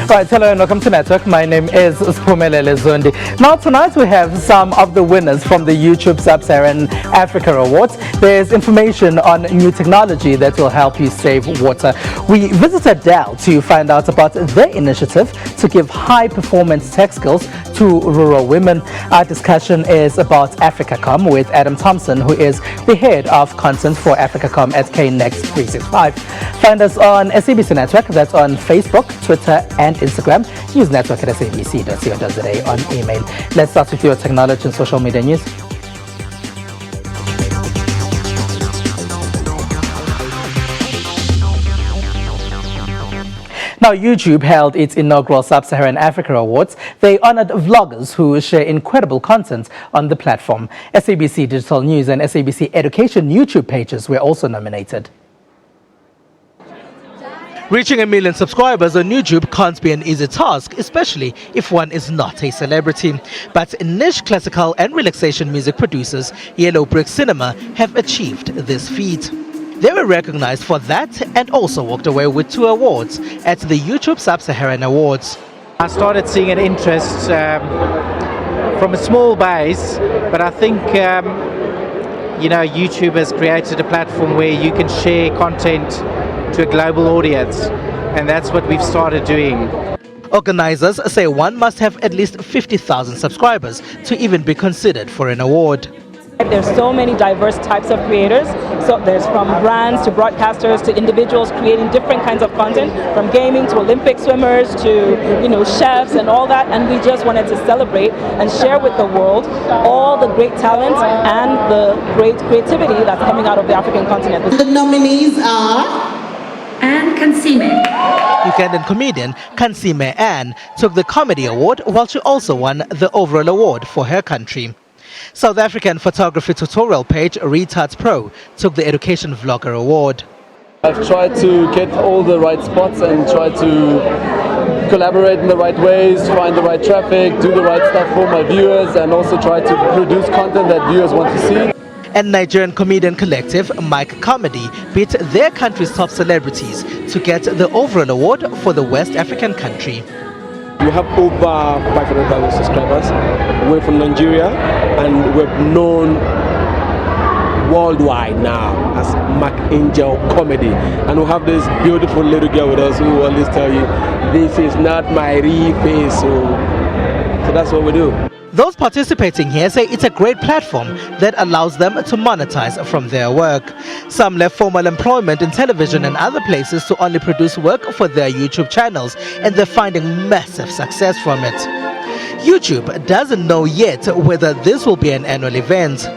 Right, hello and welcome to Network. My name is Spumelele Zondi. Now tonight we have some of the winners from the YouTube Sub-Saharan Africa Awards. There's information on new technology that will help you save water. We visited Dell to find out about their initiative to give high-performance tech skills to rural women. Our discussion is about AfricaCom with Adam Thompson, who is the head of content for AfricaCom at KNext 365. Find us on SABC Network, that's on Facebook, Twitter and Instagram. Use network at sabc.co.za on email. Let's start with your technology and social media news. Now, YouTube held its inaugural Sub-Saharan Africa Awards. They honored vloggers who share incredible content on the platform. SABC Digital News and SABC Education YouTube pages were also nominated. Reaching 1 million subscribers on YouTube can't be an easy task, especially if one is not a celebrity. But niche classical and relaxation music producers Yellow Brick Cinema have achieved this feat. They were recognized for that and also walked away with 2 awards at the YouTube Sub-Saharan Awards. I started seeing an interest from a small base, but I think YouTube has created a platform where you can share content to a global audience, and that's what we've started doing. Organizers say one must have at least 50,000 subscribers to even be considered for an award. There's so many diverse types of creators. So there's from brands to broadcasters to individuals creating different kinds of content, from gaming to Olympic swimmers to chefs and all that. And we just wanted to celebrate and share with the world all the great talent and the great creativity that's coming out of the African continent. The nominees are Anne Kansime. Ugandan comedian Kansime Anne took the comedy award, while she also won the overall award for her country. South African photography tutorial page Retard Pro took the Education Vlogger Award. I've tried to get all the right spots and try to collaborate in the right ways, find the right traffic, do the right stuff for my viewers, and also try to produce content that viewers want to see. And Nigerian comedian collective Mike Comedy beat their country's top celebrities to get the overall award for the West African country. We have over 500,000 subscribers. We're from Nigeria and we're known worldwide now as Mac Angel Comedy. And we have this beautiful little girl with us who always tell you, this is not my real face. So that's what we do. Those participating here say it's a great platform that allows them to monetize from their work. Some left formal employment in television and other places to only produce work for their YouTube channels, and they're finding massive success from it. YouTube doesn't know yet whether this will be an annual event.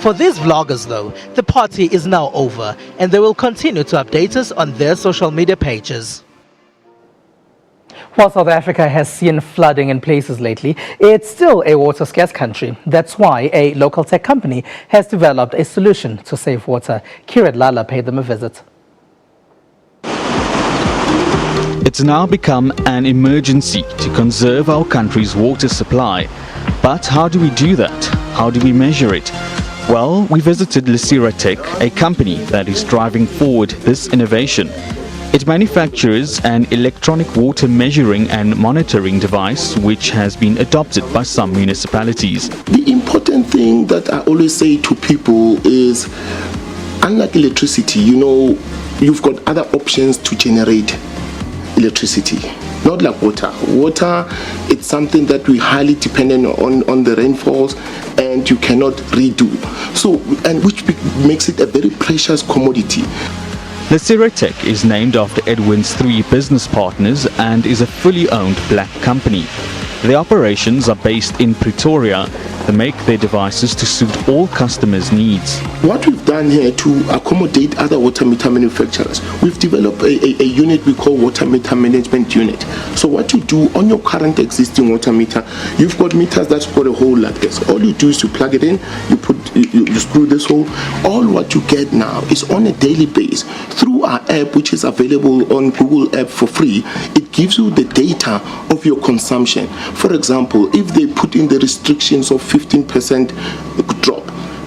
For these vloggers though, the party is now over and they will continue to update us on their social media pages. While South Africa has seen flooding in places lately, it's still a water-scarce country. That's why a local tech company has developed a solution to save water. Kirat Lala paid them a visit. It's now become an emergency to conserve our country's water supply. But how do we do that? How do we measure it? Well, we visited Lesira Tech, a company that is driving forward this innovation. It manufactures an electronic water measuring and monitoring device which has been adopted by some municipalities. The important thing that I always say to people is, unlike electricity, you've got other options to generate electricity. Not like water. Water, it's something that we highly dependent on the rainfalls, and you cannot redo. So, and which makes it a very precious commodity. Lesira Tech is named after Edwin's 3 business partners and is a fully owned black company. The operations are based in Pretoria. They make their devices to suit all customers' needs. What we've done here to accommodate other water meter manufacturers, we've developed a unit we call water meter management unit. So what you do on your current existing water meter, you've got meters that's got a hole like this. All you do is you plug it in, you screw this hole. All what you get now is on a daily basis through our app, which is available on Google app for free. It gives you the data of your consumption. For example, if they put in the restrictions of 15% drop,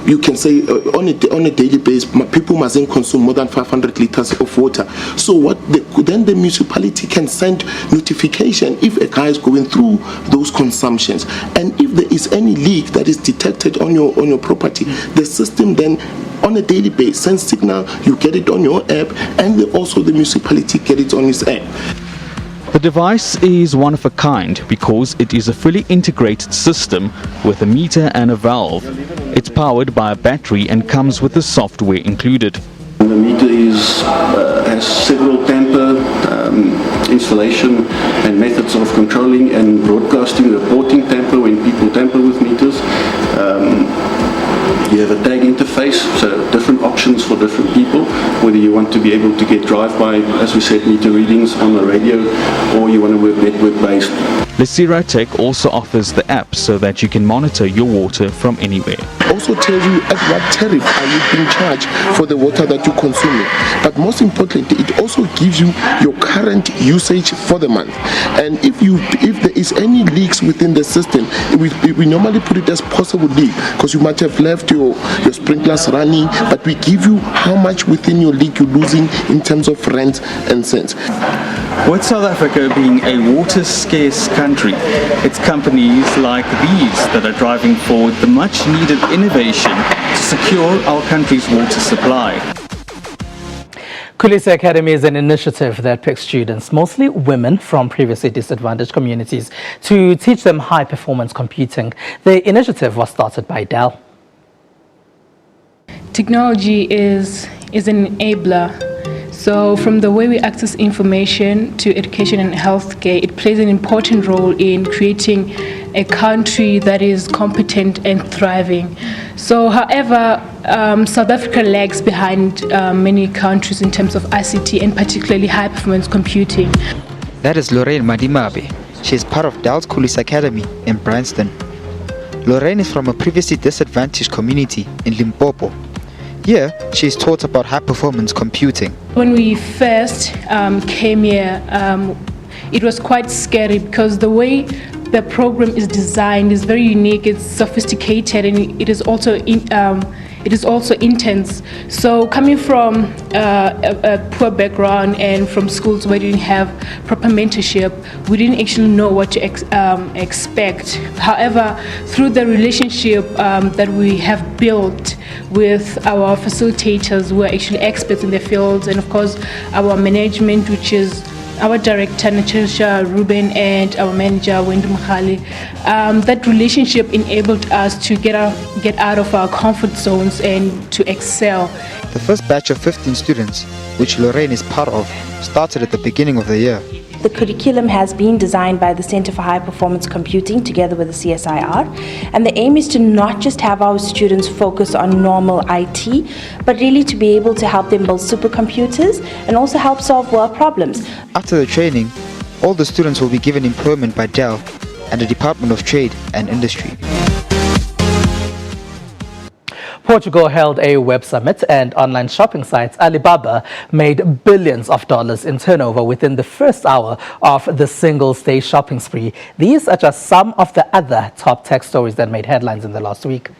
you can say on a daily basis, people mustn't consume more than 500 liters of water. So then the municipality can send notification if a car is going through those consumptions, and if there is any leak that is detected on your property, the system then on a daily basis sends signal. You get it on your app, and also the municipality get it on its app. The device is one of a kind because it is a fully integrated system with a meter and a valve. It's powered by a battery and comes with the software included. The meter has several tamper installation and methods of controlling and broadcasting, reporting tamper when people tamper with meters. You have a tag interface, so different options for different people, whether you want to be able to get drive-by, as we said, meter readings on the radio, or you want to work network-based. Lesira Tech also offers the app so that you can monitor your water from anywhere. Also tells you at what tariff are you being charged for the water that you're consuming. But most importantly, it also gives you your current usage for the month. And if there is any leaks within the system, we normally put it as possible leak, because you might have left your sprinklers running, but we give you how much within your leak you're losing in terms of rent and cents. With South Africa being a water-scarce country, it's companies like these that are driving forward the much-needed innovation to secure our country's water supply. Khulisa Academy is an initiative that picks students, mostly women from previously disadvantaged communities, to teach them high-performance computing. The initiative was started by Dell. Technology is an enabler. So from the way we access information to education and healthcare, it plays an important role in creating a country that is competent and thriving. So however, South Africa lags behind many countries in terms of ICT and particularly high performance computing. That is Lorraine Madimabe. She is part of Dell's Khulisa Academy in Branston. Lorraine is from a previously disadvantaged community in Limpopo. Here, she is taught about high-performance computing. When we first came here, it was quite scary because the way the program is designed is very unique, it's sophisticated, and it is also intense. So coming from a poor background and from schools where we didn't have proper mentorship, we didn't actually know what to expect. However, through the relationship that we have built with our facilitators who are actually experts in their fields, and of course our management, which is our director Natasha Ruben and our manager Wendy Mkhali, that relationship enabled us to get out of our comfort zones and to excel. The first batch of 15 students, which Lorraine is part of, started at the beginning of the year. The curriculum has been designed by the Center for High Performance Computing together with the CSIR, and the aim is to not just have our students focus on normal IT, but really to be able to help them build supercomputers and also help solve world problems. After the training, all the students will be given employment by Dell and the Department of Trade and Industry. Portugal held a web summit, and online shopping sites Alibaba made billions of dollars in turnover within the first hour of the single-day shopping spree. These are just some of the other top tech stories that made headlines in the last week.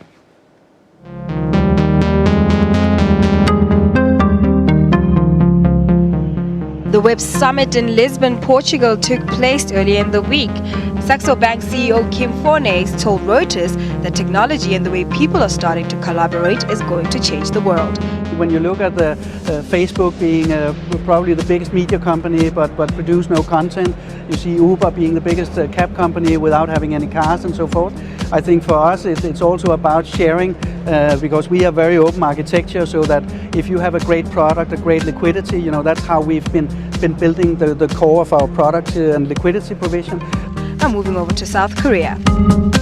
The Web Summit in Lisbon, Portugal took place earlier in the week. Saxo Bank CEO Kim Fornes told Reuters that technology and the way people are starting to collaborate is going to change the world. When you look at the Facebook being probably the biggest media company but produce no content, you see Uber being the biggest cab company without having any cars and so forth. I think for us it's also about sharing because we have very open architecture, so that if you have a great product, a great liquidity, you know, that's how we've been building the core of our product and liquidity provision. Now moving over to South Korea.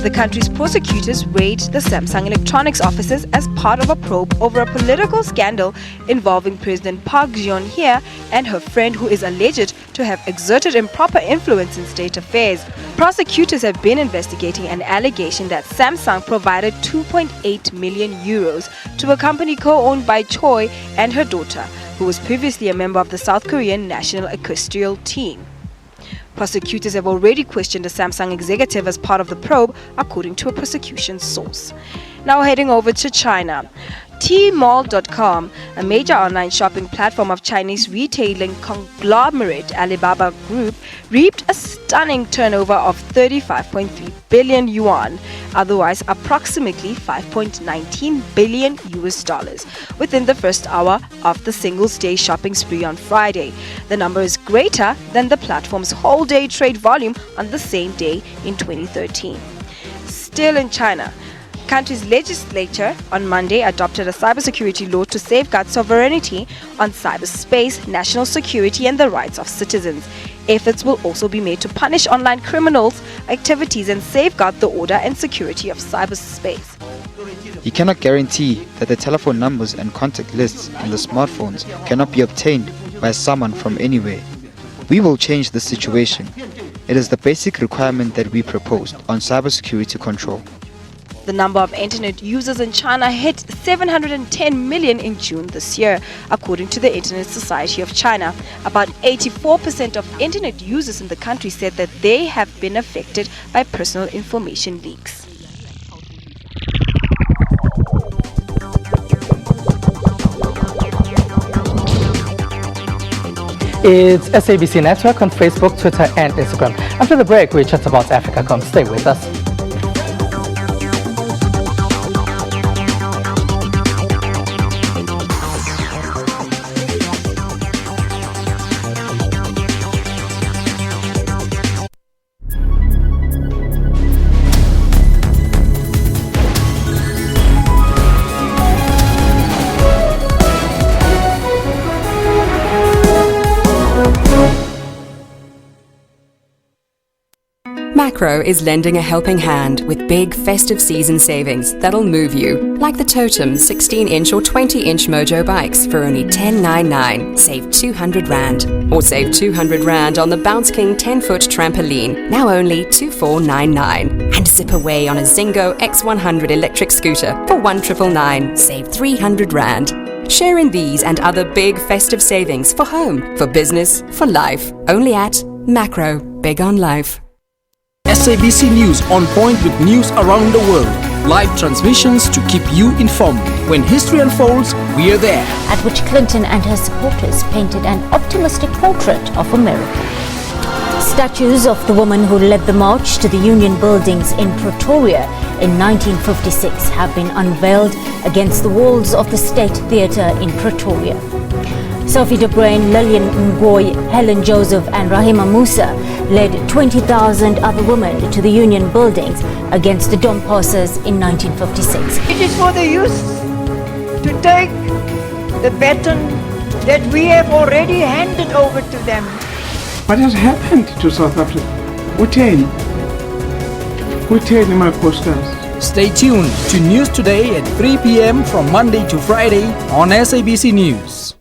The country's prosecutors raided the Samsung Electronics offices as part of a probe over a political scandal involving President Park Geun-hye and her friend, who is alleged to have exerted improper influence in state affairs. Prosecutors have been investigating an allegation that Samsung provided 2.8 million euros to a company co-owned by Choi and her daughter, who was previously a member of the South Korean national equestrian team. Prosecutors have already questioned a Samsung executive as part of the probe, according to a prosecution source. Now heading over to China. Tmall.com, a major online shopping platform of Chinese retailing conglomerate Alibaba Group, reaped a stunning turnover of 35.3 billion yuan, otherwise approximately 5.19 billion US dollars, within the first hour of the Singles Day shopping spree on Friday. The number is greater than the platform's whole day trade volume on the same day in 2013. Still in China, country's legislature on Monday adopted a cybersecurity law to safeguard sovereignty on cyberspace, national security and the rights of citizens. Efforts will also be made to punish online criminals' activities and safeguard the order and security of cyberspace. You cannot guarantee that the telephone numbers and contact lists in the smartphones cannot be obtained by someone from anywhere. We will change this situation. It is the basic requirement that we proposed on cybersecurity control. The number of internet users in China hit 710 million in June this year, according to the Internet Society of China. About 84% of internet users in the country said that they have been affected by personal information leaks. It's SABC Network on Facebook, Twitter and Instagram. After the break, we chat about Africa.com. Stay with us. Macro is lending a helping hand with big festive season savings that'll move you. Like the Totem 16-inch or 20-inch Mojo bikes for only $10.99. Save 200 Rand. Or save 200 Rand on the Bounce King 10-foot trampoline, now only $24.99. And zip away on a Zingo X100 electric scooter for $1,999. Save 300 Rand. Share in these and other big festive savings for home, for business, for life. Only at Macro. Big on life. SABC News on point with news around the world. Live transmissions to keep you informed. When history unfolds, we are there. At which Clinton and her supporters painted an optimistic portrait of America. Statues of the woman who led the march to the Union buildings in Pretoria in 1956 have been unveiled against the walls of the State Theatre in Pretoria. Sophie de Bruyn, Lillian Ngoyi, Helen Joseph and Rahima Musa led 20,000 other women to the Union buildings against the Dom Passers in 1956. It is for the youth to take the baton that we have already handed over to them. What has happened to South Africa? Uteni my posters. Stay tuned to News Today at 3 p.m. from Monday to Friday on SABC News.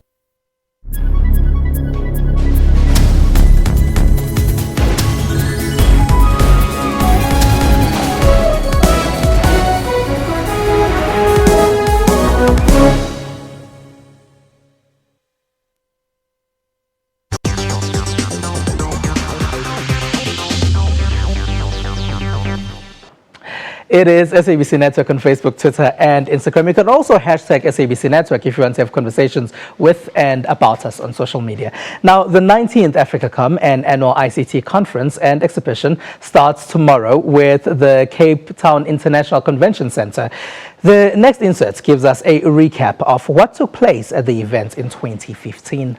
It is SABC Network on Facebook, Twitter and Instagram. You can also hashtag SABC Network if you want to have conversations with and about us on social media. Now, the 19th AfricaCom and annual ICT conference and exhibition starts tomorrow with the Cape Town International Convention Center. The next insert gives us a recap of what took place at the event in 2015.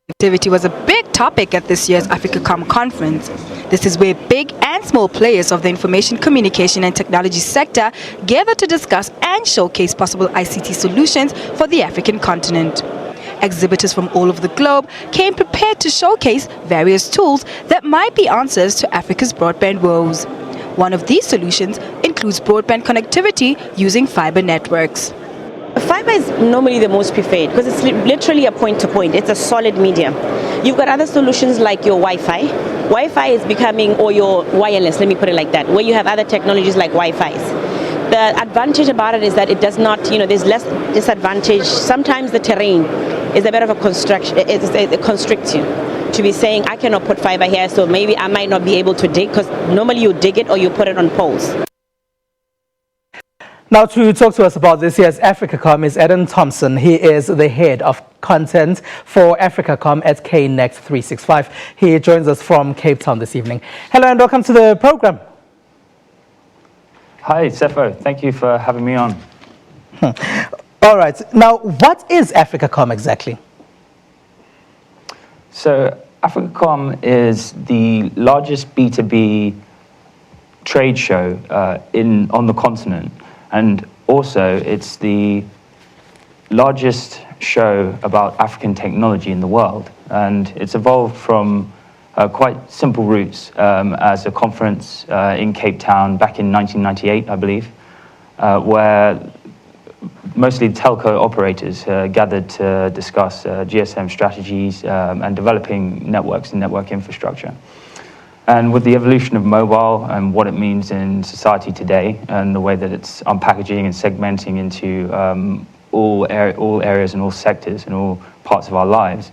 Activity was a big topic at this year's AfricaCom conference. This is where big and small players of the information, communication and technology sector gather to discuss and showcase possible ICT solutions for the African continent. Exhibitors from all over the globe came prepared to showcase various tools that might be answers to Africa's broadband woes. One of these solutions includes broadband connectivity using fiber networks. Fiber is normally the most preferred because it's literally a point-to-point. It's a solid medium. You've got other solutions like your Wi-Fi. Wi-Fi is becoming, or your wireless, let me put it like that, where you have other technologies like Wi-Fi's. The advantage about it is that it does not, there's less disadvantage. Sometimes the terrain is a bit of a construction. It constricts you to be saying, I cannot put fiber here, so maybe I might not be able to dig, because normally you dig it or you put it on poles. Now, to talk to us about this year's AfricaCom is Adam Thompson. He is the head of content for AfricaCom at KNEXT 365. He joins us from Cape Town this evening. Hello and welcome to the program. Hi, Sefo. Thank you for having me on. All right. Now, what is AfricaCom exactly? So, AfricaCom is the largest B2B trade show on the continent. And also, it's the largest show about African technology in the world. And it's evolved from quite simple roots as a conference in Cape Town back in 1998, I believe, where mostly telco operators gathered to discuss GSM strategies and developing networks and network infrastructure. And with the evolution of mobile and what it means in society today, and the way that it's unpackaging and segmenting into all areas and all sectors and all parts of our lives,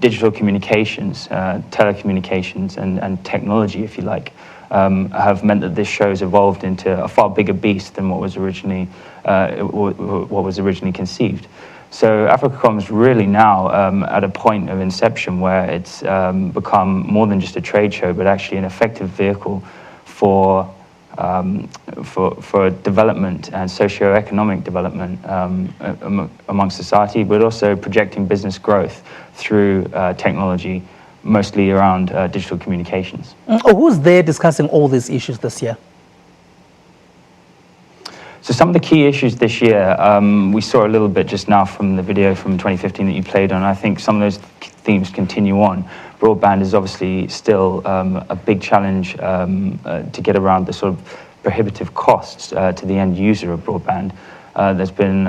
digital communications, telecommunications, and technology, if you like, have meant that this show's evolved into a far bigger beast than what was originally conceived. So AfricaCom is really now at a point of inception where it's become more than just a trade show, but actually an effective vehicle for development and socio-economic development amongst society, but also projecting business growth through technology, mostly around digital communications. Who's there discussing all these issues this year? So some of the key issues this year, we saw a little bit just now from the video from 2015 that you played on. I think some of those themes continue on. Broadband is obviously still a big challenge to get around the sort of prohibitive costs to the end user of broadband. There's been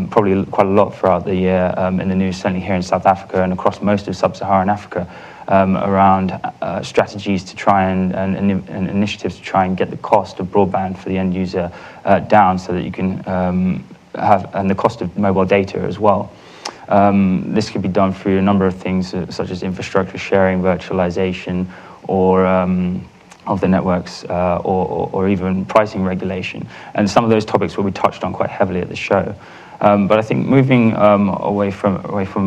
probably quite a lot throughout the year in the news, certainly here in South Africa and across most of sub-Saharan Africa, around strategies to try and initiatives to try and get the cost of broadband for the end user down, so that you can and the cost of mobile data as well. This could be done through a number of things, such as infrastructure sharing, virtualization, or of the networks, or even pricing regulation. And some of those topics will be touched on quite heavily at the show. But I think moving away from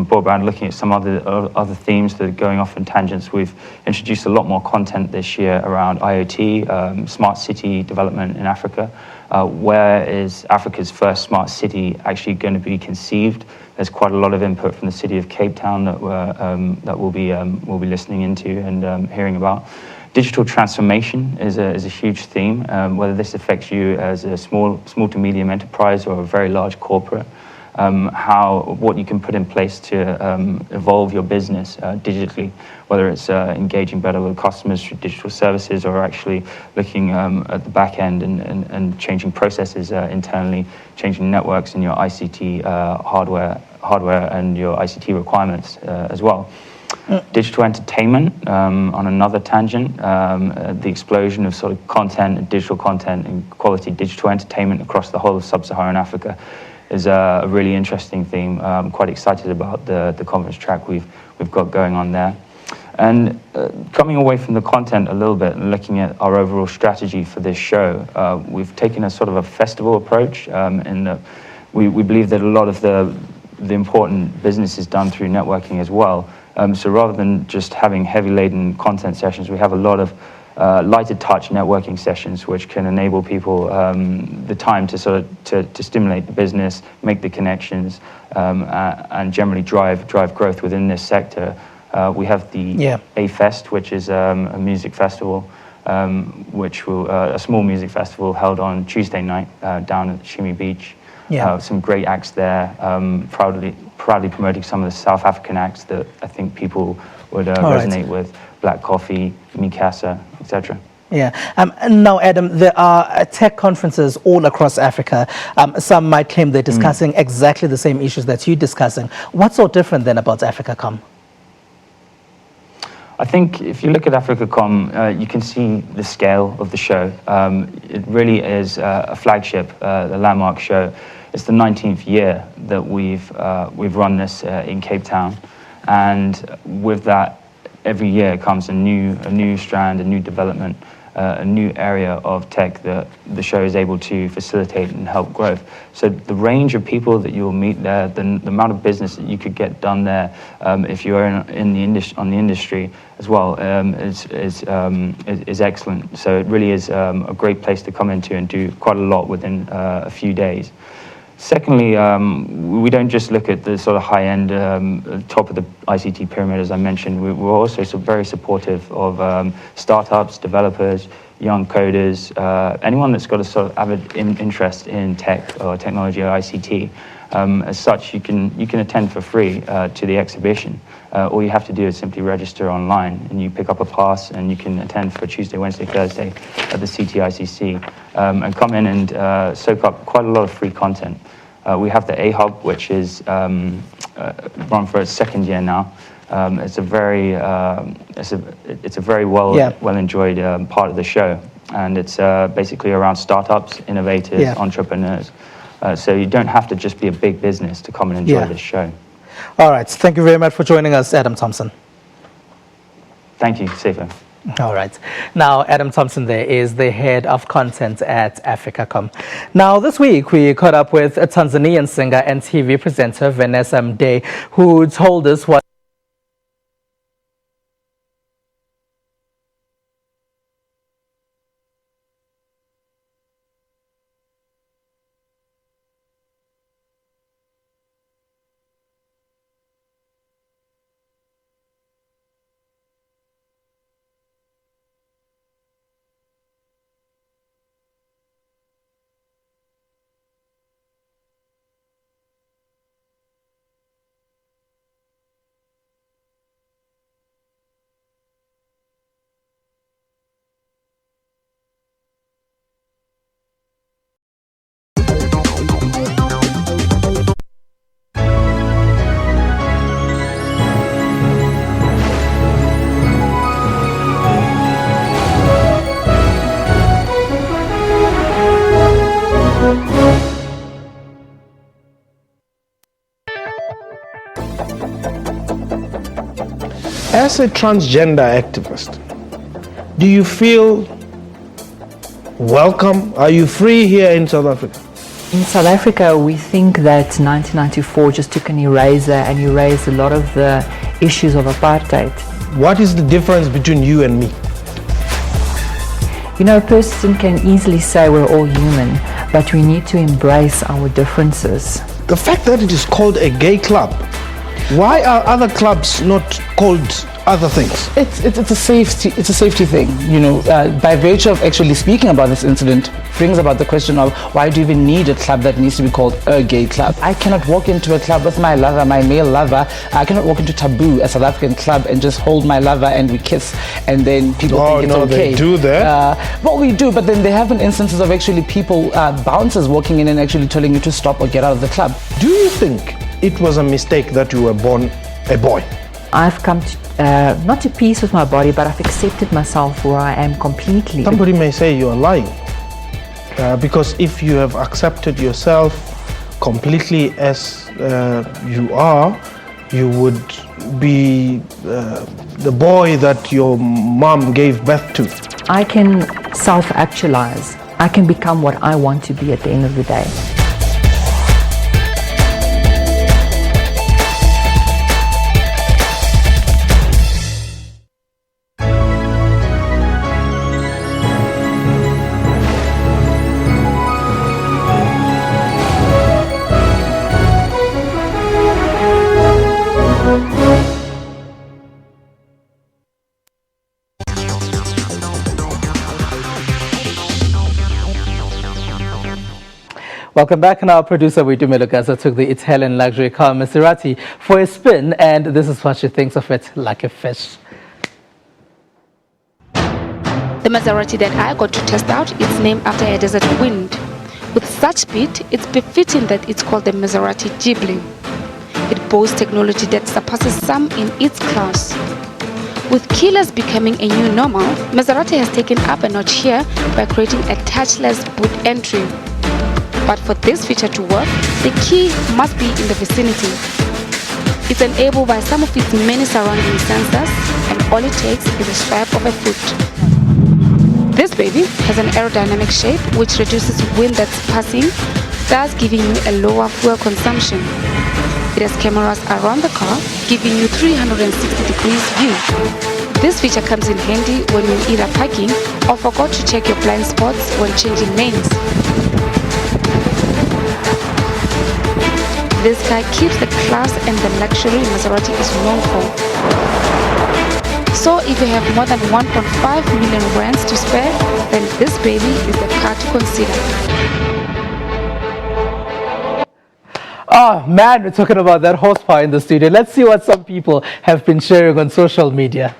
broadband, looking at some other themes that are going off in tangents, we've introduced a lot more content this year around IoT, smart city development in Africa. Where is Africa's first smart city actually going to be conceived? There's quite a lot of input from the city of Cape Town that we'll be listening into and hearing about. Digital transformation is a huge theme, whether this affects you as a small to medium enterprise or a very large corporate. What you can put in place to evolve your business digitally, whether it's engaging better with customers through digital services, or actually looking at the back end and changing processes internally, changing networks and your ICT hardware and your ICT requirements as well. Digital entertainment, on another tangent, the explosion of sort of content and digital content and quality digital entertainment across the whole of sub-Saharan Africa is a really interesting theme. I'm quite excited about the conference track we've got going on there. And coming away from the content a little bit and looking at our overall strategy for this show, we've taken a sort of a festival approach in that we believe that a lot of the important business is done through networking as well. So rather than just having heavy laden content sessions, we have a lot of lighter touch networking sessions, which can enable people the time to sort of to stimulate the business, make the connections, and generally drive growth within this sector. We have the A-Fest, which is a music festival, which will a small music festival held on Tuesday night down at Shimi Beach. Some great acts there, proudly promoting some of the South African acts that I think people would resonate with. Black Coffee, Mikasa, etc. Yeah. And now, Adam, there are tech conferences all across Africa. Some might claim they're discussing exactly the same issues that you're discussing. What's so different then about AfricaCom? I think if you look at AfricaCom, you can see the scale of the show. It really is a flagship, the landmark show. It's the 19th year that we've run this in Cape Town, and with that, every year comes a new strand, a new development, a new area of tech that the show is able to facilitate and help growth. So the range of people that you will meet there, the amount of business that you could get done there, if you are on the industry as well, is excellent. So it really is a great place to come into and do quite a lot within a few days. Secondly, we don't just look at the sort of high-end top of the ICT pyramid, as I mentioned. We're also very supportive of startups, developers, young coders, anyone that's got a sort of avid interest in tech or technology or ICT. As such, you can attend for free to the exhibition. All you have to do is simply register online, and you pick up a pass, and you can attend for Tuesday, Wednesday, Thursday at the CTICC, and come in and soak up quite a lot of free content. We have the A-Hub, which is run for its second year now. It's a very well enjoyed part of the show, and it's basically around startups, innovators, entrepreneurs. So you don't have to just be a big business to come and enjoy this show. All right. Thank you very much for joining us, Adam Thompson. Thank you, Sefo. All right. Now, Adam Thompson there is the head of content at AfricaCom. Now, this week, we caught up with a Tanzanian singer and TV presenter, Vanessa Mdee, who told us what As a transgender activist, do you feel welcome? Are you free here in South Africa? In South Africa, we think that 1994 just took an eraser and erased a lot of the issues of apartheid. What is the difference between you and me? You know, a person can easily say we're all human, but we need to embrace our differences. The fact that it is called a gay club, why are other clubs not called other things? It's a safety thing, you know. By virtue of actually speaking about this incident, brings about the question of why do you even need a club that needs to be called a gay club? I cannot walk into a club with my lover, my male lover. I cannot walk into Taboo, a South African club, and just hold my lover and we kiss, and then people think it's okay. They do that. Well, we do, but then there have been instances of actually people, bouncers walking in and actually telling you to stop or get out of the club. Do you think it was a mistake that you were born a boy? I've come to, not to peace with my body, but I've accepted myself where I am completely. Somebody may say you are lying, because if you have accepted yourself completely as you are, you would be the boy that your mom gave birth to. I can self-actualize. I can become what I want to be at the end of the day. Welcome back. And our producer, Witu Melugasa, took the Italian luxury car Maserati for a spin, and this is what she thinks of it: like a fish. The Maserati that I got to test out is named after a desert wind. With such speed, it's befitting that it's called the Maserati Ghibli. It boasts technology that surpasses some in its class. With keyless becoming a new normal, Maserati has taken up a notch here by creating a touchless boot entry. But for this feature to work, the key must be in the vicinity. It's enabled by some of its many surrounding sensors, and all it takes is a swipe of a foot. This baby has an aerodynamic shape which reduces wind that's passing, thus giving you a lower fuel consumption. It has cameras around the car, giving you 360 degrees view. This feature comes in handy when you're either parking or forgot to check your blind spots when changing lanes. This car keeps the class and the luxury Maserati is known for. So if you have more than 1.5 million rands to spare, then this baby is the car to consider. Oh man, we're talking about that horsepower in the studio. Let's see what some people have been sharing on social media.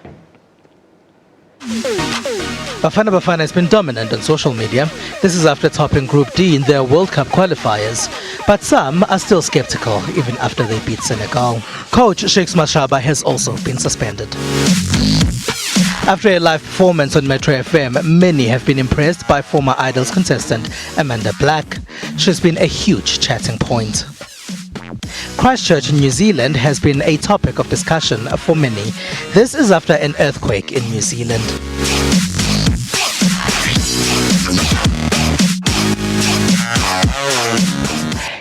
Bafana has been dominant on social media. This is after topping Group D in their World Cup qualifiers. But some are still skeptical, even after they beat Senegal. Coach Shakes Mashaba has also been suspended. After a live performance on Metro FM, many have been impressed by former Idols contestant Amanda Black. She's been a huge chatting point. Christchurch in New Zealand has been a topic of discussion for many. This is after an earthquake in New Zealand.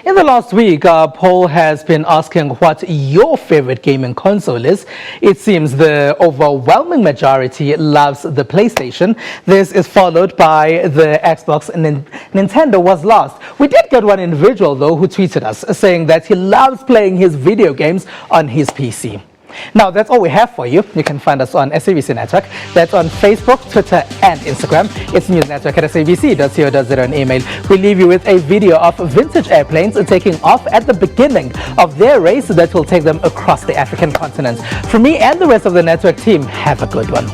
In the last week, our poll has been asking what your favorite gaming console is. It seems the overwhelming majority loves the PlayStation. This is followed by the Xbox, and Nintendo was last. We did get one individual, though, who tweeted us saying that he loves playing his video games on his PC. Now, that's all we have for you. You can find us on SABC Network. That's on Facebook, Twitter, and Instagram. It's newsnetwork@sabc.co.za on email. We leave you with a video of vintage airplanes taking off at the beginning of their race that will take them across the African continent. From me and the rest of the network team, have a good one.